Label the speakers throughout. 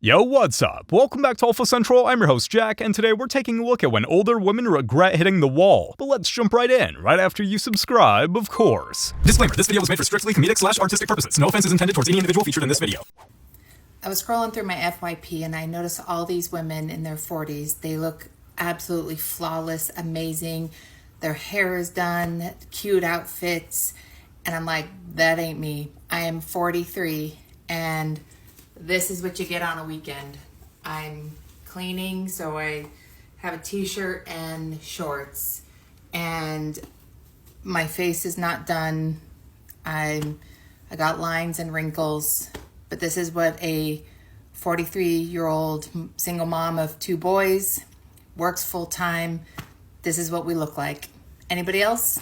Speaker 1: Yo, what's up? Welcome back to Alpha Central, I'm your host Jack, and today we're taking a look at when older women regret hitting the wall. But let's jump right in, right after you subscribe, of course. Disclaimer, this video was made for strictly comedic/artistic purposes. No offense is intended towards any individual featured in this video.
Speaker 2: I was scrolling through my FYP and I noticed all these women in their 40s. They look absolutely flawless, amazing. Their hair is done, cute outfits. And I'm like, that ain't me. I am 43 and this is what you get on a weekend. I'm cleaning, so I have a t-shirt and shorts. And my face is not done. I got lines and wrinkles. But this is what a 43-year-old single mom of 2 boys, works full-time. This is what we look like. Anybody else?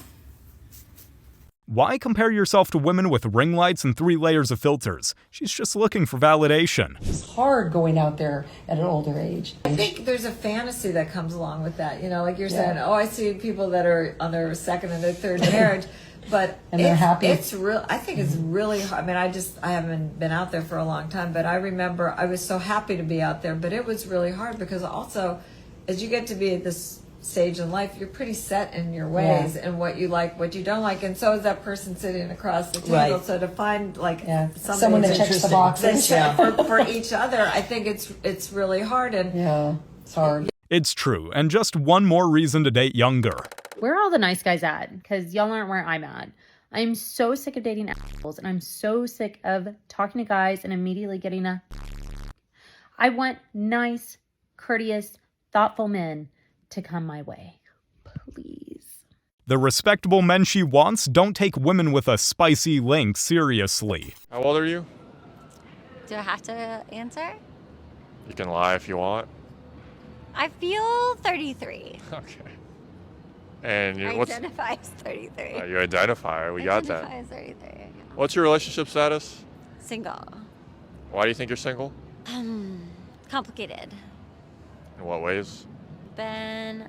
Speaker 1: Why compare yourself to women with ring lights and 3 layers of filters? She's just looking for validation.
Speaker 3: It's hard going out there at an older age.
Speaker 4: I think there's a fantasy that comes along with that. You know, like you're saying, oh, I see people that are on their second and their third marriage. But
Speaker 3: and they're happy.
Speaker 4: It's real. I think it's really hard. I mean, I haven't been out there for a long time, but I remember I was so happy to be out there. But it was really hard because also, as you get to be at this stage in life, you're pretty set in your ways and what you like, what you don't like, and so is that person sitting across the table.
Speaker 3: Right.
Speaker 4: So to find like
Speaker 3: someone that checks the boxes
Speaker 4: for each other, I think it's really hard. And
Speaker 3: it's hard.
Speaker 1: It's true, and just one more reason to date younger.
Speaker 5: Where are all the nice guys at? Because y'all aren't where I'm at. I'm so sick of dating assholes, and I'm so sick of talking to guys and immediately getting a... I want nice, courteous, thoughtful men to come my way. Please.
Speaker 1: The respectable men she wants don't take women with a spicy link seriously.
Speaker 6: How old are you?
Speaker 7: Do I have to answer?
Speaker 6: You can lie if you want.
Speaker 7: I feel 33.
Speaker 6: Okay. And
Speaker 7: I identify as 33.
Speaker 6: You identify. We got that.
Speaker 7: Identify as 33. Yeah.
Speaker 6: What's your relationship status?
Speaker 7: Single.
Speaker 6: Why do you think you're single?
Speaker 7: Complicated.
Speaker 6: In what ways?
Speaker 7: Been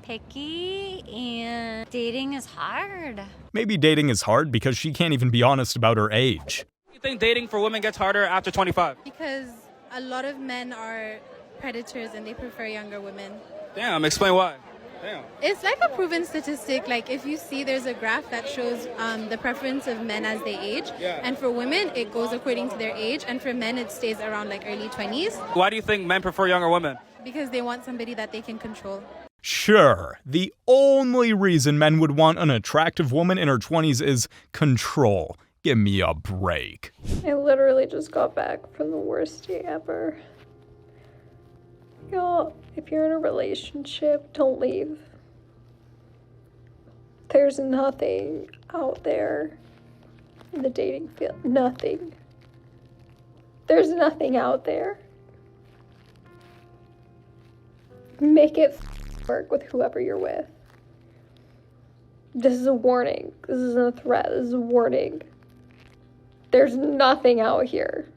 Speaker 7: picky and dating is hard.
Speaker 1: Maybe dating is hard because she can't even be honest about her age.
Speaker 8: Do you think dating for women gets harder after 25?
Speaker 9: Because a lot of men are predators and they prefer younger women.
Speaker 8: Damn, explain why. Damn.
Speaker 9: It's like a proven statistic. Like if you see, there's a graph that shows the preference of men as they age.
Speaker 8: Yeah.
Speaker 9: And for women, it goes according to their age. And for men, it stays around like early 20s.
Speaker 8: Why do you think men prefer younger women?
Speaker 9: Because they want somebody that they can control.
Speaker 1: Sure, the only reason men would want an attractive woman in her 20s is control. Give me a break.
Speaker 10: I literally just got back from the worst day ever. Y'all, if you're in a relationship, don't leave. There's nothing out there in the dating field. Nothing. There's nothing out there. Make it work with whoever you're with. This is a warning. This isn't a threat. This is a warning. There's nothing out here.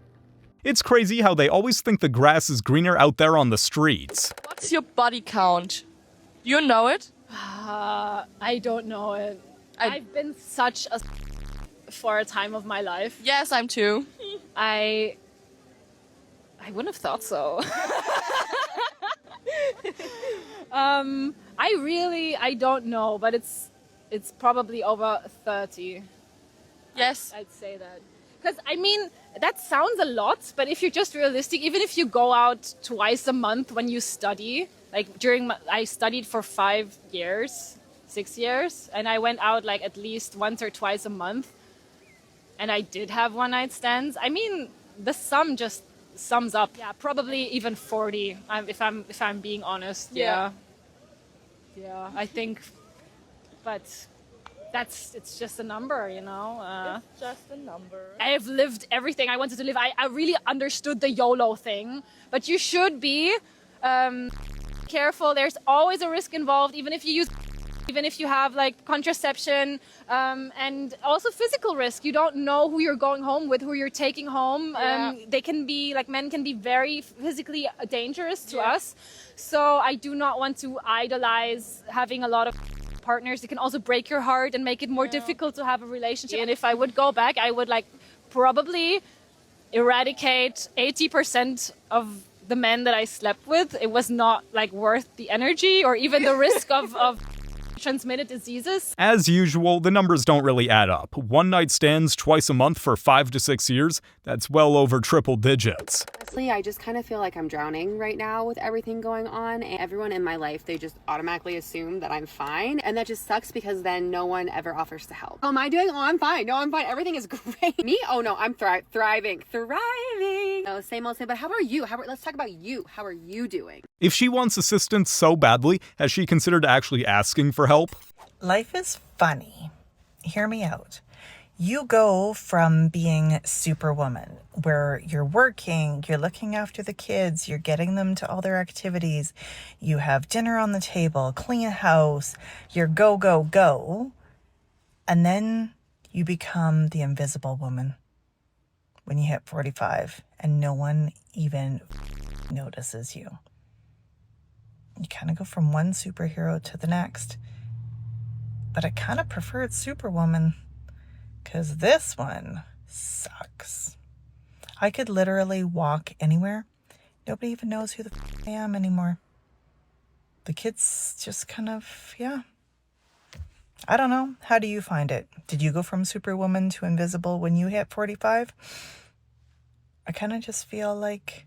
Speaker 1: It's crazy how they always think the grass is greener out there on the streets.
Speaker 11: What's your body count? You know it?
Speaker 12: I don't know it. I've been such a for a time of my life.
Speaker 11: Yes, I'm too.
Speaker 12: I wouldn't have thought so. I don't know, but it's probably over 30.
Speaker 11: Yes.
Speaker 12: I'd say that. Because, I mean, that sounds a lot, but if you're just realistic, even if you go out twice a month when you study, like I studied for 5 years, 6 years, and I went out like at least once or twice a month, and I did have one-night stands. I mean, the sum just sums up. Yeah, probably even 40, if I'm being honest. Yeah, I think, but... It's just a number, you know.
Speaker 11: It's just a number.
Speaker 12: I have lived everything I wanted to live. I really understood the YOLO thing, but you should be careful. There's always a risk involved, even if you have like contraception and also physical risk. You don't know who you're going home with, who you're taking home. They can be like, men can be very physically dangerous to us. So I do not want to idolize having a lot of partners. It can also break your heart and make it more difficult to have a relationship. And if I would go back, I would like probably eradicate 80% of the men that I slept with. It was not like worth the energy or even the risk of transmitted diseases.
Speaker 1: As usual, the numbers don't really add up. One night stands twice a month for 5 to 6 years, that's well over triple digits.
Speaker 13: Honestly, I just kind of feel like I'm drowning right now with everything going on. And everyone in my life, they just automatically assume that I'm fine. And that just sucks because then no one ever offers to help. How am I doing? Oh, I'm fine. No, I'm fine. Everything is great. Me? Oh no, I'm thriving. No, same old same, but how are you? Let's talk about you. How are you doing?
Speaker 1: If she wants assistance so badly, has she considered actually asking for help?
Speaker 14: Life is funny. Hear me out. You go from being Superwoman, where you're working, you're looking after the kids, you're getting them to all their activities, you have dinner on the table, clean house, you're go, go, go, and then you become the invisible woman when you hit 45 and no one even notices you. You kind of go from one superhero to the next. But I kind of preferred Superwoman, because this one sucks. I could literally walk anywhere. Nobody even knows who the I am anymore. The kids just kind of, yeah. I don't know. How do you find it? Did you go from Superwoman to invisible when you hit 45? I kind of just feel like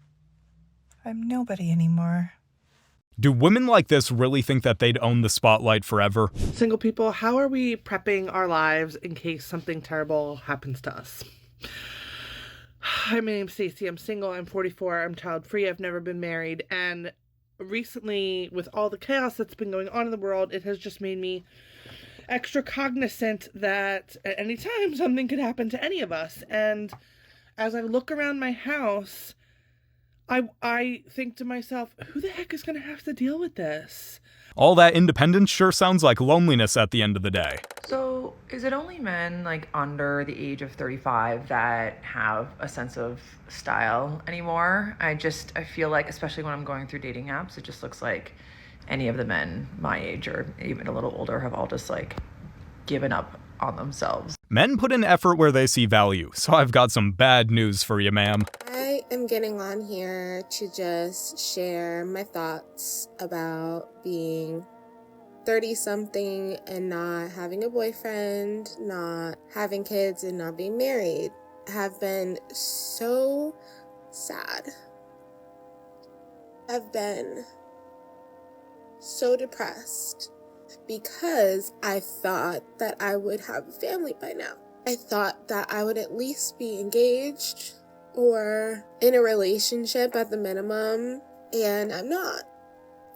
Speaker 14: I'm nobody anymore.
Speaker 1: Do women like this really think that they'd own the spotlight forever?
Speaker 15: Single people, how are we prepping our lives in case something terrible happens to us? Hi, my name's Stacey. I'm single. I'm 44. I'm child-free. I've never been married. And recently, with all the chaos that's been going on in the world, it has just made me extra cognizant that at any time something could happen to any of us. And as I look around my house, I think to myself, who the heck is going to have to deal with this?
Speaker 1: All that independence sure sounds like loneliness at the end of the day.
Speaker 16: So, is it only men like under the age of 35 that have a sense of style anymore? I feel like, especially when I'm going through dating apps, it just looks like any of the men my age or even a little older have all just like given up on themselves.
Speaker 1: Men put in effort where they see value, so I've got some bad news for you, ma'am.
Speaker 9: I am getting on here to just share my thoughts about being 30-something and not having a boyfriend, not having kids, and not being married. I have been so sad. I've been so depressed because I thought that I would have a family by now. I thought that I would at least be engaged or in a relationship at the minimum, and I'm not.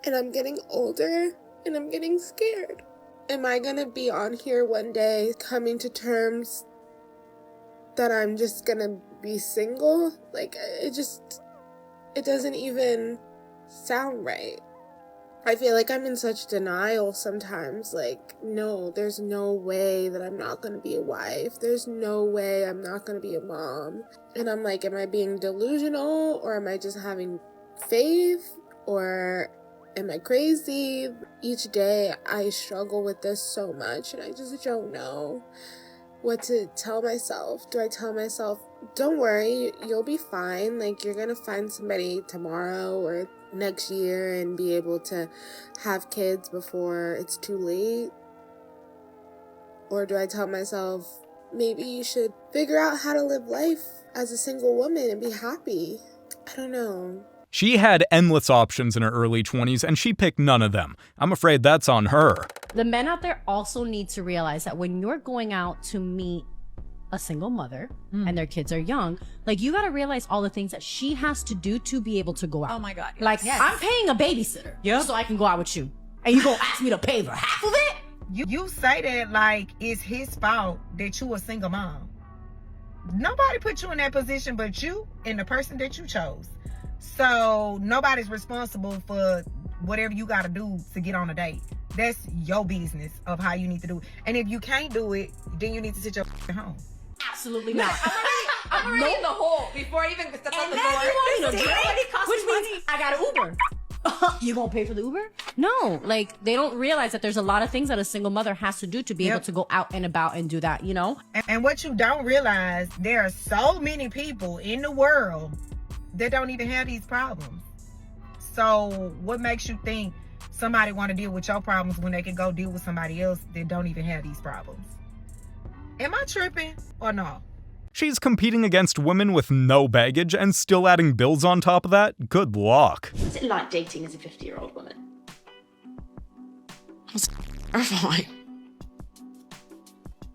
Speaker 9: And I'm getting older, and I'm getting scared. Am I gonna be on here one day coming to terms that I'm just gonna be single? Like, it doesn't even sound right. I feel like I'm in such denial sometimes. Like, no, there's no way that I'm not going to be a wife. There's no way I'm not going to be a mom. And I'm like, am I being delusional? Or am I just having faith? Or am I crazy? Each day I struggle with this so much, and I just don't know what to tell myself. Do I tell myself, don't worry, you'll be fine. Like, you're going to find somebody tomorrow or next year and be able to have kids before it's too late? Or do I tell myself, maybe you should figure out how to live life as a single woman and be happy? I don't know.
Speaker 1: She had endless options in her early 20s, and she picked none of them. I'm afraid that's on her.
Speaker 17: The men out there also need to realize that when you're going out to meet a single mother and their kids are young, like, you got to realize all the things that she has to do to be able to go out.
Speaker 18: Oh my God. Yes.
Speaker 17: Like, yes. I'm paying a babysitter so I can go out with you. And you gonna ask me to pay for half of it?
Speaker 19: You say that like it's his fault that you a single mom. Nobody put you in that position but you and the person that you chose. So nobody's responsible for whatever you got to do to get on a date. That's your business of how you need to do it. And if you can't do it, then you need to sit your home.
Speaker 17: Absolutely not.
Speaker 18: I'm already in the hole before I even step out the door.
Speaker 17: Which means I got an Uber. You gonna pay for the Uber? No, like they don't realize that there's a lot of things that a single mother has to do to be able to go out and about and do that, you know?
Speaker 19: And what you don't realize, there are so many people in the world that don't even have these problems. So what makes you think somebody want to deal with your problems when they can go deal with somebody else that don't even have these problems? Am I tripping or no?
Speaker 1: She's competing against women with no baggage and still adding bills on top of that? Good luck.
Speaker 18: What's it like dating as a 50-year-old woman? I was terrified.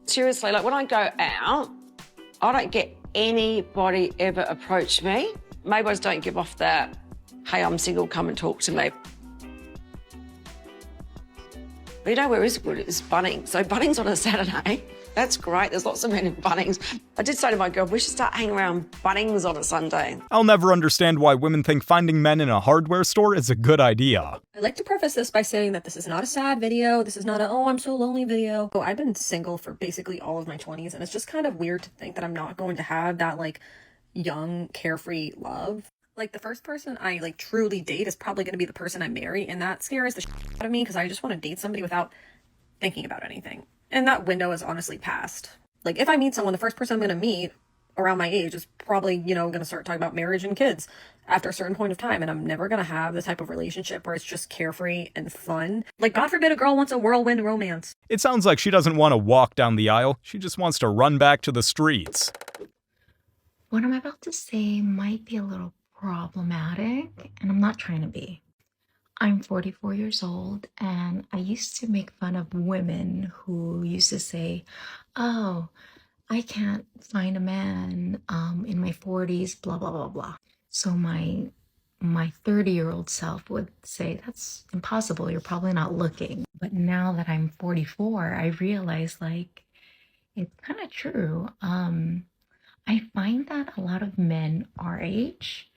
Speaker 18: Seriously, like when I go out, I don't get anybody ever approach me. Maybe I just don't give off that, hey, I'm single, come and talk to me. But you know where is good? It's Bunnings. So Bunnings on a Saturday, that's great. There's lots of men in Bunnings. I did say to my girl, we should start hanging around Bunnings on a Sunday.
Speaker 1: I'll never understand why women think finding men in a hardware store is a good idea.
Speaker 20: I'd like to preface this by saying that this is not a sad video. This is not a, oh, I'm so lonely video. I've been single for basically all of my 20s, and it's just kind of weird to think that I'm not going to have that, like, young, carefree love. Like, the first person I, like, truly date is probably going to be the person I marry, and that scares the shit out of me because I just want to date somebody without thinking about anything. And that window is honestly past. Like, if I meet someone, the first person I'm going to meet around my age is probably, you know, going to start talking about marriage and kids after a certain point of time, and I'm never going to have the type of relationship where it's just carefree and fun. Like, God forbid a girl wants a whirlwind romance.
Speaker 1: It sounds like she doesn't want to walk down the aisle. She just wants to run back to the streets.
Speaker 21: What I'm about to say might be a little problematic, and I'm not trying to be. I'm 44 years old, and I used to make fun of women who used to say, oh, I can't find a man in my 40s, blah, blah, blah, blah. So my 30-year-old self would say, that's impossible, you're probably not looking. But now that I'm 44, I realize, like, it's kind of true. I find that a lot of men our age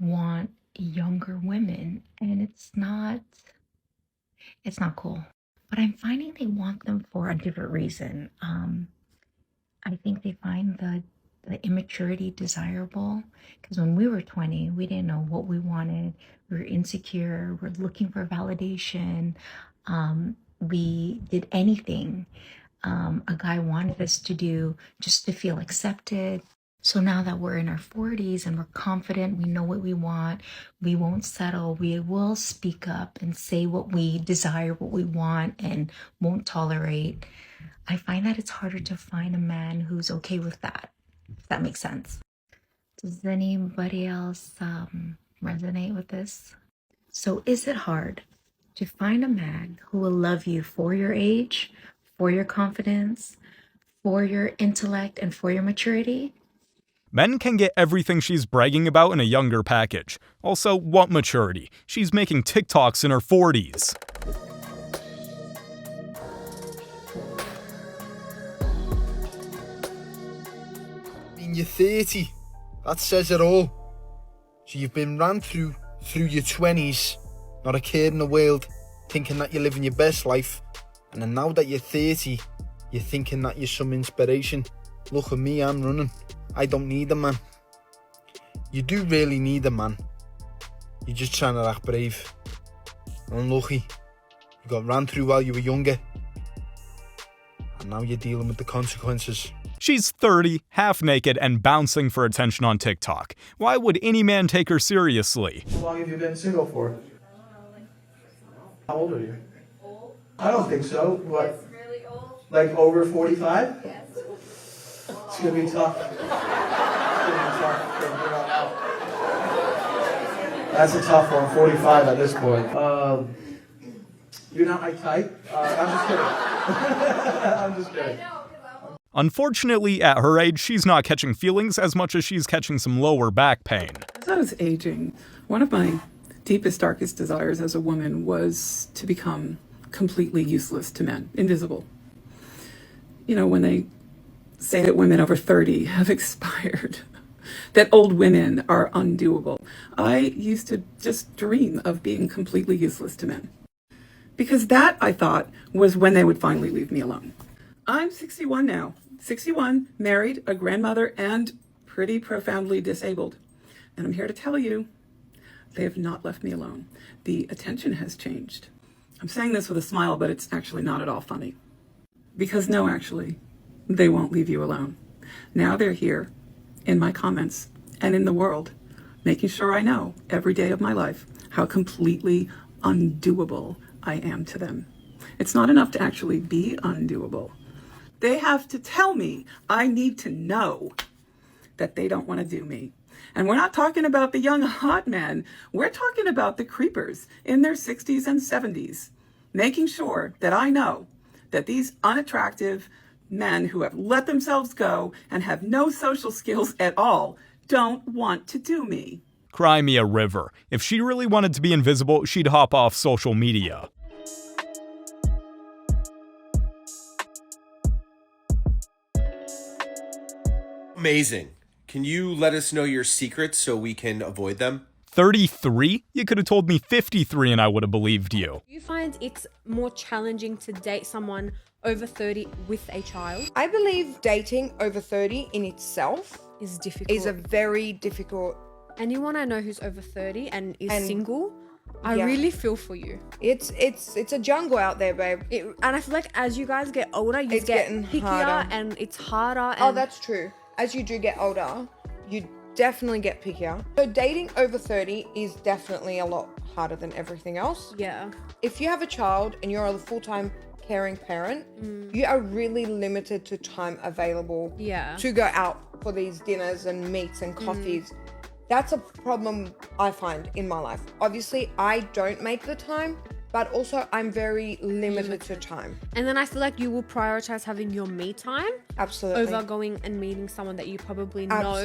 Speaker 21: want younger women, and it's not cool. But I'm finding they want them for a different reason. I think they find the immaturity desirable, because when we were 20, we didn't know what we wanted. We were insecure. We're looking for validation. We did anything a guy wanted us to do just to feel accepted. So now that we're in our 40s and we're confident, we know what we want, we won't settle, we will speak up and say what we desire, what we want, and won't tolerate. I find that it's harder to find a man who's okay with that, if that makes sense. Does anybody else resonate with this? So is it hard to find a man who will love you for your age, for your confidence, for your intellect, and for your maturity?
Speaker 1: Men can get everything she's bragging about in a younger package. Also, what maturity? She's making TikToks in her 40s.
Speaker 22: I mean, you're 30. That says it all. So you've been ran through your 20s, not a care in the world, thinking that you're living your best life. And then now that you're 30, you're thinking that you're some inspiration. Look at me, I'm running. I don't need a man. You do really need a man. You're just trying to act brave. Unlucky. You got ran through while you were younger. And now you're dealing with the consequences.
Speaker 1: She's 30, half naked, and bouncing for attention on TikTok. Why would any man take her seriously?
Speaker 23: How long have you been single for? How old are you? Old? I don't think so. What? Yes, really old. Like over 45? Yes. It's gonna be tough. It's gonna be tough from here on out. That's a tough one. 45 at this point. You're not my type. I'm just kidding. I'm just kidding.
Speaker 1: Unfortunately, at her age, she's not catching feelings as much as she's catching some lower back pain.
Speaker 24: As I was aging, one of my deepest, darkest desires as a woman was to become completely useless to men, invisible. You know, when they say that women over 30 have expired, that old women are undoable. I used to just dream of being completely useless to men, because that, I thought, was when they would finally leave me alone. I'm 61 now, 61, married, a grandmother, and pretty profoundly disabled. And I'm here to tell you They have not left me alone. The attention has changed. I'm saying this with a smile, but it's actually not at all funny. Because no, actually, they won't leave you alone. Now they're here, in my comments, and in the world, making sure I know every day of my life how completely undoable I am to them. It's not enough to actually be undoable. They have to tell me I need to know that they don't want to do me. And we're not talking about the young hot men. We're talking about the creepers in their 60s and 70s, making sure that I know that these unattractive men who have let themselves go and have no social skills at all don't want to do me.
Speaker 1: Cry me a river. If she really wanted to be invisible, she'd hop off social media.
Speaker 2: Amazing. Can you let us know your secrets so we can avoid them?
Speaker 1: 33? You could have told me 53 and I would have believed you.
Speaker 3: Do you find it's more challenging to date someone over 30 with a child?
Speaker 4: I believe dating over 30 in itself
Speaker 3: is difficult.
Speaker 4: Is a very difficult.
Speaker 3: Anyone I know who's over 30 and is single, I really feel for you.
Speaker 4: It's a jungle out there, babe.
Speaker 3: And I feel like as you guys get older, you
Speaker 4: it's
Speaker 3: get
Speaker 4: getting
Speaker 3: pickier
Speaker 4: harder.
Speaker 3: and it's harder. And
Speaker 4: Oh, that's true. As you do get older, you definitely get pickier. So dating over 30 is definitely a lot harder than everything else.
Speaker 3: Yeah.
Speaker 4: If you have a child and you're a full-time caring parent, you are really limited to time available to go out for these dinners and meets and coffees. That's a problem I find in my life. Obviously, I don't make the time, but also I'm very limited to time.
Speaker 3: And then I feel like you will prioritize having your me time.
Speaker 4: Absolutely.
Speaker 3: Over going and meeting someone that you probably know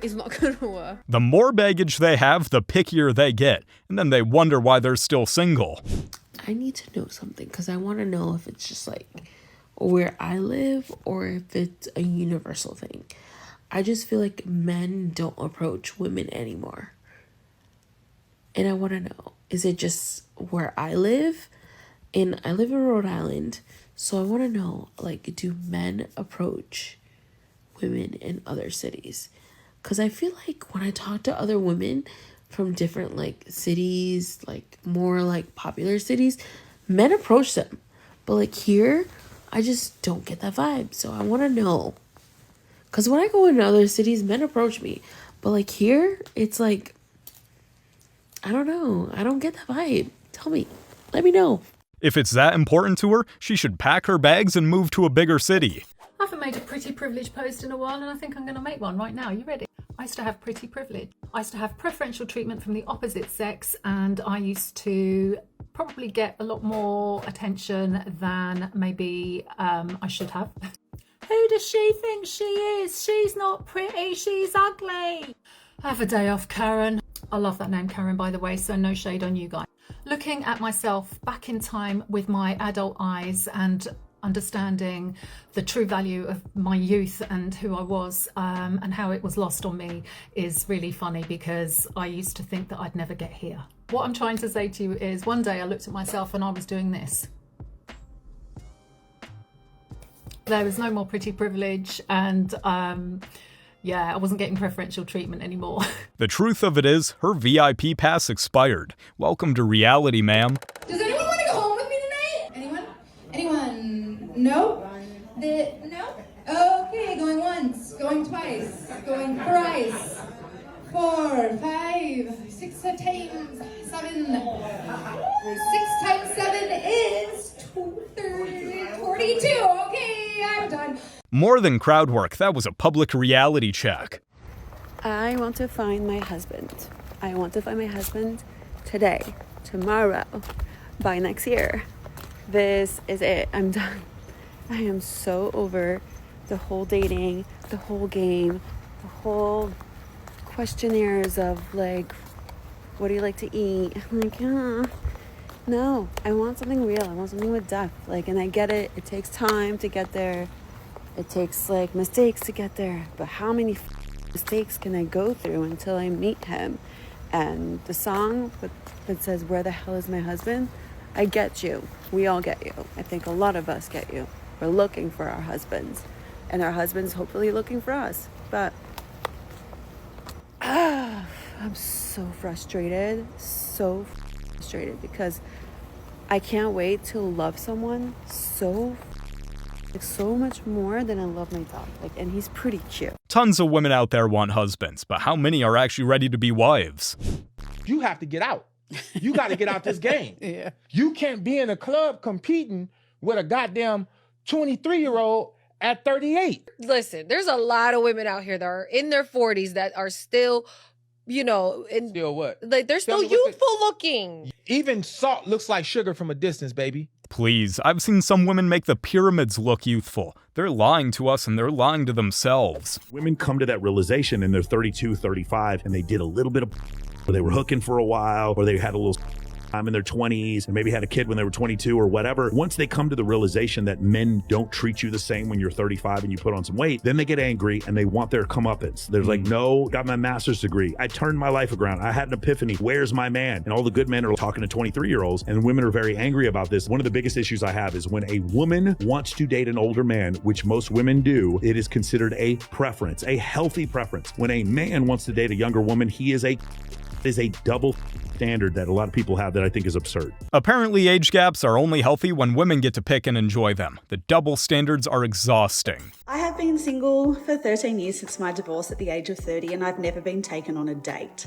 Speaker 3: is not going to work.
Speaker 1: The more baggage they have, the pickier they get, and then they wonder why they're still single.
Speaker 5: I need to know something because I want to know if it's just like where I live or if it's a universal thing. I just feel like men don't approach women anymore. And I want to know, is it just where I live? And I live in Rhode Island. So I want to know, like, do men approach women in other cities? Because I feel like when I talk to other women from different, like, cities, like, more, like, popular cities, men approach them. But, like, here, I just don't get that vibe. So I want to know. Because when I go into other cities, men approach me. But, like, here, it's like, I don't know. I don't get that vibe. Tell me. Let me know.
Speaker 1: If it's that important to her, she should pack her bags and move to a bigger city.
Speaker 25: I haven't made a pretty privilege post in a while and I think I'm going to make one right now. You ready? I used to have pretty privilege. I used to have preferential treatment from the opposite sex and I used to probably get a lot more attention than maybe I should have. Who does she think she is? She's not pretty, she's ugly. Have a day off, Karen. I love that name, Karen, by the way, so no shade on you guys. Looking at myself back in time with my adult eyes and understanding the true value of my youth and who I was and how it was lost on me is really funny because I used to think that I'd never get here. What I'm trying to say to you is one day I looked at myself and I was doing this. There was no more pretty privilege and yeah, I wasn't getting preferential treatment anymore.
Speaker 1: The truth of it is, her VIP pass expired. Welcome to reality, ma'am.
Speaker 26: Does anyone want to go home with me tonight? Anyone? Anyone? No? No? Okay, going once, going twice, going thrice. 4, 5, 6 times 7. 6 times 7 is 42. Okay, I'm done.
Speaker 1: More than crowd work, that was a public reality check.
Speaker 27: I want to find my husband. I want to find my husband today, tomorrow, by next year. This is it. I'm done. I am so over the whole dating, the whole game, the whole questionnaires of like, what do you like to eat? I'm like, no, I want something real. I want something with depth. Like, and I get it. It takes time to get there. It takes like mistakes to get there. But how many mistakes can I go through until I meet him? And the song that says, "Where the hell is my husband?" I get you. We all get you. I think a lot of us get you. We're looking for our husbands. And our husbands hopefully looking for us. But I'm so frustrated, because I can't wait to love someone so much more than I love my dog. And he's pretty cute.
Speaker 1: Tons of women out there want husbands, but how many are actually ready to be wives?
Speaker 6: You have to get out. You got to get out this game.
Speaker 7: Yeah.
Speaker 6: You can't be in a club competing with a goddamn 23-year-old at 38.
Speaker 8: Listen, there's a lot of women out here that are in their 40s that are still,
Speaker 6: Still what?
Speaker 8: Like they're still youthful looking.
Speaker 6: Even salt looks like sugar from a distance, baby.
Speaker 1: Please, I've seen some women make the pyramids look youthful. They're lying to us and they're lying to themselves.
Speaker 10: Women come to that realization and they're 32, 35, and they did a little bit of, or they were hooking for a while, or they had a little time in their 20s and maybe had a kid when they were 22 or whatever. Once they come to the realization that men don't treat you the same when you're 35 and you put on some weight, then they get angry and they want their comeuppance. They're like, no, got my master's degree. I turned my life around. I had an epiphany. Where's my man? And all the good men are talking to 23-year-olds, and women are very angry about this. One of the biggest issues I have is when a woman wants to date an older man, which most women do, it is considered a preference, a healthy preference. When a man wants to date a younger woman, he is a double standard that a lot of people have that I think is absurd.
Speaker 1: Apparently, age gaps are only healthy when women get to pick and enjoy them. The double standards are exhausting.
Speaker 11: I have been single for 13 years since my divorce at the age of 30, and I've never been taken on a date.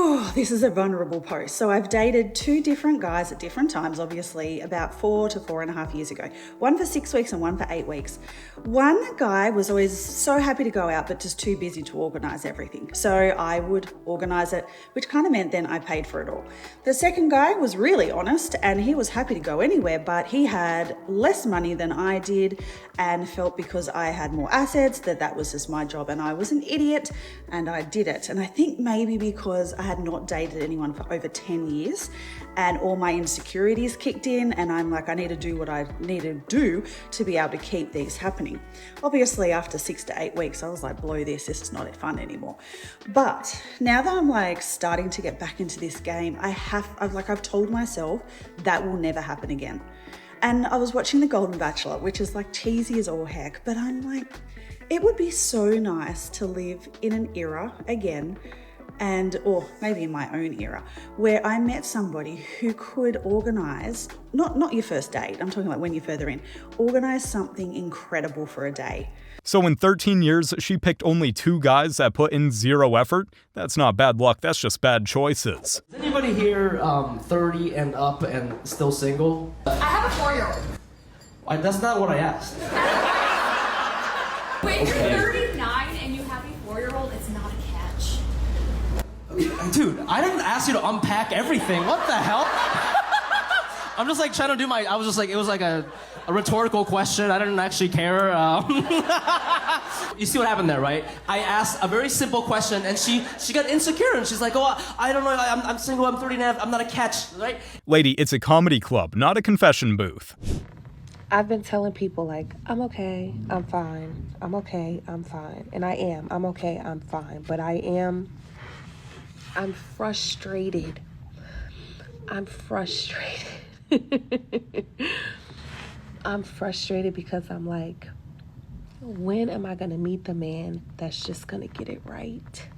Speaker 11: Oh, this is a vulnerable post. So I've dated 2 different guys at different times, obviously, about 4 to 4.5 years ago. One for 6 weeks and one for 8 weeks. One guy was always so happy to go out, but just too busy to organise everything. So I would organise it, which kind of meant then I paid for it all. The second guy was really honest and he was happy to go anywhere, but he had less money than I did and felt because I had more assets that was just my job, and I was an idiot and I did it. And I think maybe because I had not dated anyone for over 10 years and all my insecurities kicked in, and I'm like, I need to do what I need to do to be able to keep these happening. Obviously, after 6 to 8 weeks, I was like, blow this is not fun anymore. But now that I'm like starting to get back into this game, I've told myself that will never happen again. And I was watching The Golden Bachelor, which is like cheesy as all heck, but I'm like, it would be so nice to live in an era again, or maybe in my own era, where I met somebody who could organise, not your first date, I'm talking like when you're further in, organise something incredible for a day.
Speaker 1: So in 13 years, she picked only 2 guys that put in 0 effort? That's not bad luck, that's just bad choices.
Speaker 12: Is anybody here 30 and up and still single?
Speaker 13: I have a 4-year-old.
Speaker 12: That's not what I asked.
Speaker 13: Wait, you're 39 and you have a 4-year-old, it's not a catch.
Speaker 12: Dude, I didn't ask you to unpack everything. What the hell? I'm just like trying to do it was like a rhetorical question. I didn't actually care. You see what happened there, right? I asked a very simple question and she got insecure and she's like, oh, I don't know, I'm single, I'm 39, I'm not a catch, right?
Speaker 1: Lady, it's a comedy club, not a confession booth.
Speaker 8: I've been telling people like, I'm okay, I'm fine. I'm okay, I'm fine. And I am. I'm okay, I'm fine. But I'm frustrated. I'm frustrated. I'm frustrated because I'm like, when am I gonna meet the man that's just gonna get it right?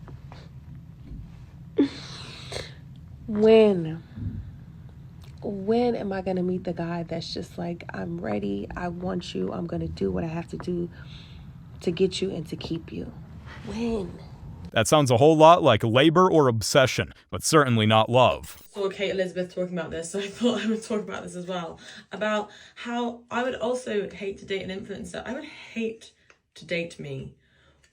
Speaker 8: When am I gonna meet the guy that's just like, I'm ready, I want you, I'm gonna do what I have to do to get you and to keep you? When?
Speaker 1: That sounds a whole lot like labor or obsession, but certainly not love.
Speaker 28: Saw Kate Elizabeth talking about this, so I thought I would talk about this as well. About how I would also hate to date an influencer. I would hate to date me.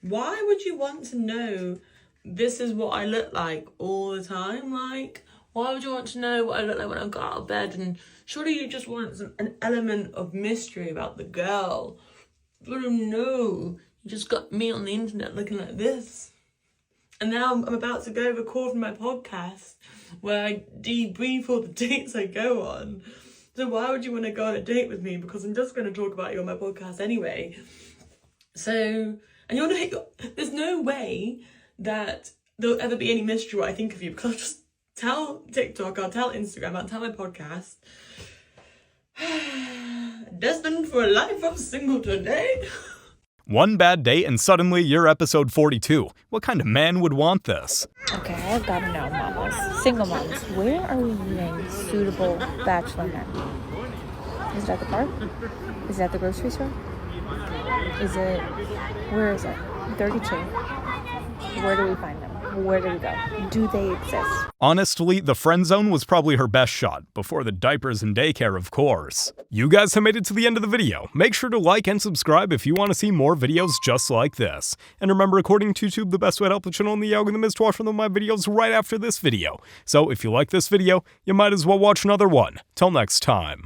Speaker 28: Why would you want to know this is what I look like all the time? Like, why would you want to know what I look like when I got out of bed? And surely you just want an element of mystery about the girl. But no, you just got me on the internet looking like this. And now I'm about to go record my podcast where I debrief all the dates I go on. So why would you want to go on a date with me? Because I'm just going to talk about you on my podcast anyway. So, and there's no way that there'll ever be any mystery what I think of you, because I'll just tell TikTok, I'll tell Instagram, I'll tell my podcast. Destined for a life of single today.
Speaker 1: One bad date and suddenly you're episode 42. What kind of man would want this?
Speaker 7: Okay, I've got to know, mamas. Single moms, where are we meeting suitable bachelor men? Is it at the park? Is it at the grocery store? Where is it? 32. Where do we find them? Where do we go? Do they exist?
Speaker 1: Honestly, the friend zone was probably her best shot, before the diapers and daycare, of course. You guys have made it to the end of the video. Make sure to like and subscribe if you want to see more videos just like this. And remember, according to YouTube, the best way to help the channel in the algorithm is to watch one of my videos right after this video. So if you like this video, you might as well watch another one. Till next time.